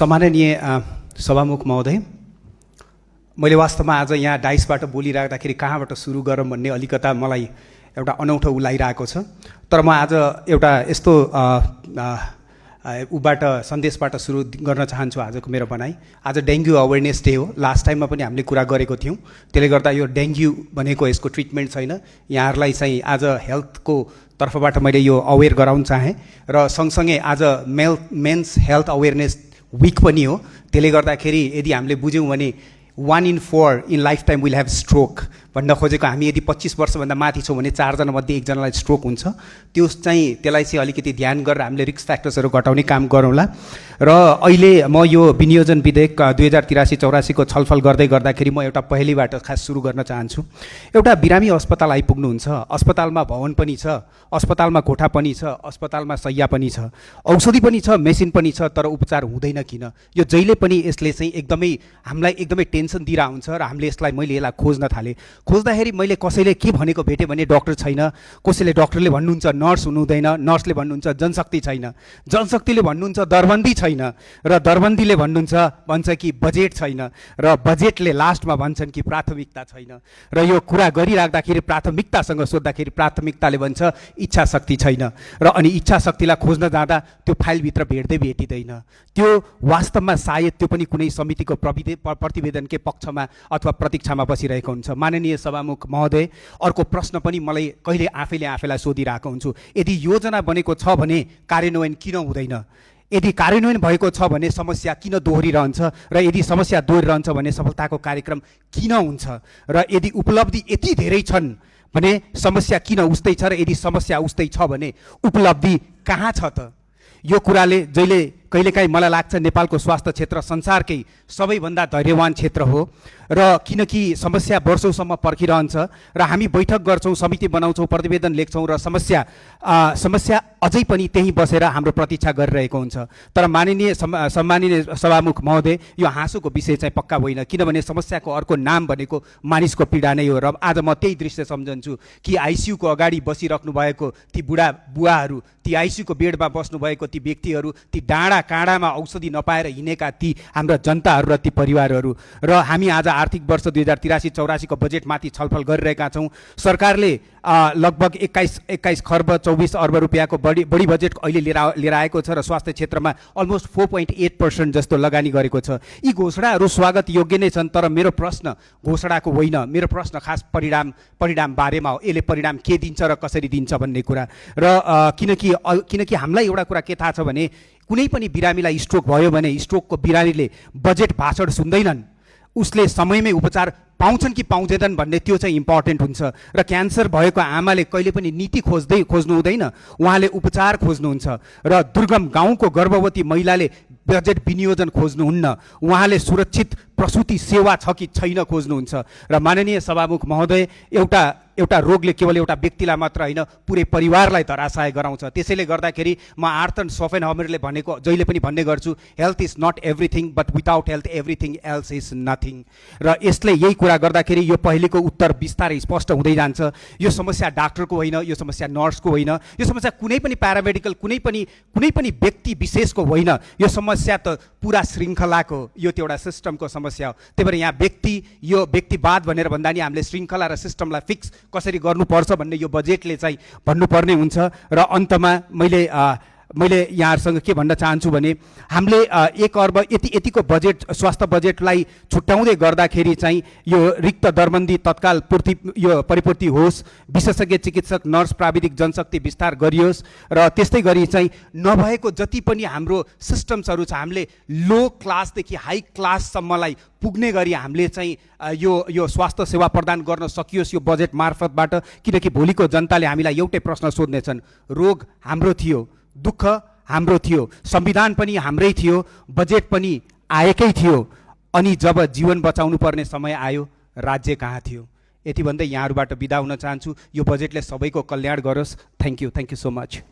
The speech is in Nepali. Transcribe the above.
सम्माननीय सभामुख महोदय, मैले वास्तवमा आज यहाँ डाइसबाट बोलिराख्दाखेरि कहाँबाट सुरु गरौँ भन्ने अलिकता मलाई एउटा अनौठो उलाइरहेको छ। तर म आज एउटा यस्तो उबाट सन्देशबाट सुरु गर्न चाहन्छु आजको मेरो भनाइ। आज डेङ्गु अवेरनेस डे हो। लास्ट टाइममा पनि हामीले कुरा गरेको थियौँ। त्यसले गर्दा यो डेङ्गु भनेको यसको ट्रिटमेन्ट छैन। यहाँहरूलाई चाहिँ आज हेल्थको तर्फबाट मैले यो अवेर गराउन चाहेँ र सँगसँगै आज मेन्स हेल्थ अवेरनेस विक पनि हो। त्यसले गर्दाखेरि यदि हामीले बुझ्यौँ भने 1 in 4 in life time will have stroke भन्न खोजेको, हामी यदि 25 वर्षभन्दा माथि छौँ भने 4 जना मध्ये 1 जनालाई स्ट्रोक हुन्छ। त्यसलाई चाहिँ अलिकति ध्यान गरेर हामीले रिस्क फ्याक्टर्सहरू घटाउने काम गरौँला। र अहिले म यो विनियोजन विधेयक 2083-84 को छलफल गर्दाखेरि म एउटा पहलीबाट खास सुरु गर्न चाहन्छु। एउटा बिरामी अस्पताल आइपुग्नुहुन्छ, अस्पतालमा भवन पनि छ, अस्पतालमा कोठा पनि छ, अस्पतालमा शय्या पनि छ, औषधि पनि छ, मेसिन पनि छ, तर उपचार हुँदैन किन? यो जहिले पनि यसले चाहिँ हामीलाई एकदमै टेन्सन दिइरहेको हुन्छ र मैले यसलाई खोज्न थालेँ। खोज्दाखेरि मैले कसैले के भनेको भेटेँ भने डक्टर छैन, कसैले डक्टरले भन्नुहुन्छ नर्स हुनुहुँदैन, नर्सले भन्नुहुन्छ जनशक्ति छैन, जनशक्तिले भन्नुहुन्छ दरबन्दी छैन, र दरबन्दीले भन्छ कि बजेट छैन, र बजेटले लास्टमा भन्छन् कि प्राथमिकता छैन। र यो कुरा गरिराख्दाखेरि प्राथमिकतासँग सोद्धाखेरि प्राथमिकताले भन्छ इच्छा शक्ति छैन, र अनि इच्छा शक्तिलाई खोज्न जाँदा त्यो फाइलभित्र भेटिँदैन। त्यो वास्तवमा सायद त्यो पनि कुनै समितिको प्रतिवेदनकै पक्षमा अथवा प्रतीक्षामा बसिरहेको हुन्छ। माननीय सभामुख महोदय, अर्को प्रश्न पनि मलाई कहिले आफैलाई सोधिरहेको हुन्छु, यदि योजना बनेको छ भने कार्यान्वयन किन हुँदैन? यदि कार्यान्वयन भएको छ भने समस्या किन दोहोरिरहन्छ, र यदि समस्या दोहोरिरहन्छ भने सफलताको कार्यक्रम किन हुन्छ? र यदि उपलब्धि यति धेरै छन् भने समस्या किन उस्तै छ, र यदि समस्या उस्तै छ भने उपलब्धि कहाँ छ त? यो कुराले कहिलेकाहीँ मलाई लाग्छ नेपालको स्वास्थ्य क्षेत्र संसारकै सबैभन्दा धैर्यवान क्षेत्र हो, र किनकि समस्या वर्षौँसम्म पर्खिरहन्छ र हामी बैठक गर्छौँ, समिति बनाउँछौँ, प्रतिवेदन लेख्छौँ र समस्या अझै पनि त्यहीँ बसेर हाम्रो प्रतीक्षा गरिरहेको हुन्छ। तर सम्माननीय सभामुख महोदय, यो हाँसोको विषय चाहिँ पक्का होइन, किनभने समस्याको अर्को नाम भनेको मानिसको पीडा नै हो। र आज म त्यही दृश्य सम्झन्छु कि आइसियुको अगाडि बसिराख्नु भएको ती बुढाहरू, ती आइसियुको बेडमा बस्नुभएको ती व्यक्तिहरू, ती काँडामा औषधि नपाएर हिँडेका ती हाम्रा जनताहरू र ती परिवारहरू। र हामी आज आर्थिक वर्ष 2083-84 को बजेटमाथि छलफल गरिरहेका छौँ। सरकारले लगभग 21 खर्ब 24 अर्ब रुपियाँको बढी बजेट अहिले लिएर आएको छ र स्वास्थ्य क्षेत्रमा अलमोस्ट 4.8% जस्तो लगानी गरेको छ। यी घोषणाहरू स्वागत योग्य नै छन्, तर मेरो प्रश्न घोषणाको होइन, मेरो प्रश्न खास परिणाम बारेमा हो। यसले परिणाम के दिन्छ र कसरी दिन्छ भन्ने कुरा। र किनकि हामीलाई एउटा कुरा के थाहा छ भने कुनै पनि बिरामीलाई स्ट्रोक भयो भने स्ट्रोकको बिरामीले बजेट भाषण सुन्दैनन्, उसले समयमै उपचार पाउँछन् कि पाउँदैनन् भन्ने त्यो चाहिँ इम्पोर्टेन्ट हुन्छ। र क्यान्सर भएको आमाले कहिले पनि नीति खोज्नु हुँदैन, उहाँले उपचार खोज्नुहुन्छ। र दुर्गम गाउँको गर्भवती महिलाले बजेट विनियोजन खोज्नुहुन्न, उहाँले सुरक्षित प्रसुति सेवा छ कि छैन खोज्नुहुन्छ। र माननीय सभामुख महोदय, एउटा रोगले केवल एउटा व्यक्तिलाई मात्र होइन पुरै परिवारलाई धराशाय गराउँछ। त्यसैले गर्दाखेरि म आर्थन सोफेनहमरले जहिले पनि भन्ने गर्छु, health is not everything but without health everything else is nothing. र यसले यही कुरा गर्दाखेरि यो पहिलेको उत्तर बिस्तारै स्पष्ट हुँदै जान्छ। यो समस्या डाक्टरको होइन, यो समस्या नर्सको होइन, यो समस्या कुनै पनि प्यारामेडिकल कुनै पनि व्यक्ति विशेषको होइन, यो समस्या त पुरा श्रृङ्खलाको, यो त एउटा सिस्टमको समस्या हो। त्यही भएर यहाँ यो व्यक्तिवाद भनेर भन्दा नि हामीले श्रृङ्खला र सिस्टमलाई फिक्स कसरी गर्नुपर्छ भन्ने यो बजेटले चाहिँ भन्नुपर्ने हुन्छ। र अन्तमा मैले यहाँहरूसँग के भन्न चाहन्छु भने हामीले 1 अर्ब यतिको बजेट स्वास्थ्य बजेटलाई छुट्याउँदै गर्दाखेरि चाहिँ यो रिक्त दरबन्दी तत्काल परिपूर्ति होस्, विशेषज्ञ चिकित्सक नर्स प्राविधिक जनशक्ति विस्तार गरियोस्, र त्यस्तै गरी चाहिँ नभएको जति पनि हाम्रो सिस्टम्सहरू छ हामीले लो क्लासदेखि हाई क्लाससम्मलाई पुग्ने गरी हामीले चाहिँ यो स्वास्थ्य सेवा प्रदान गर्न सकियोस् यो बजेट मार्फतबाट। किनकि भोलिको जनताले हामीलाई एउटै प्रश्न सोध्नेछन्, रोग हाम्रो थियो, दुःख हाम्रो थियो, संविधान पनि हाम्रै थियो, बजेट पनि आएकै थियो, अनि जब जीवन बचाउनु पर्ने समय आयो राज्य कहाँ थियो? यति भन्दै यहाँहरूबाट बिदा हुन चाहन्छु। यो बजेटले सबैको कल्याण गरोस्। Thank you so much.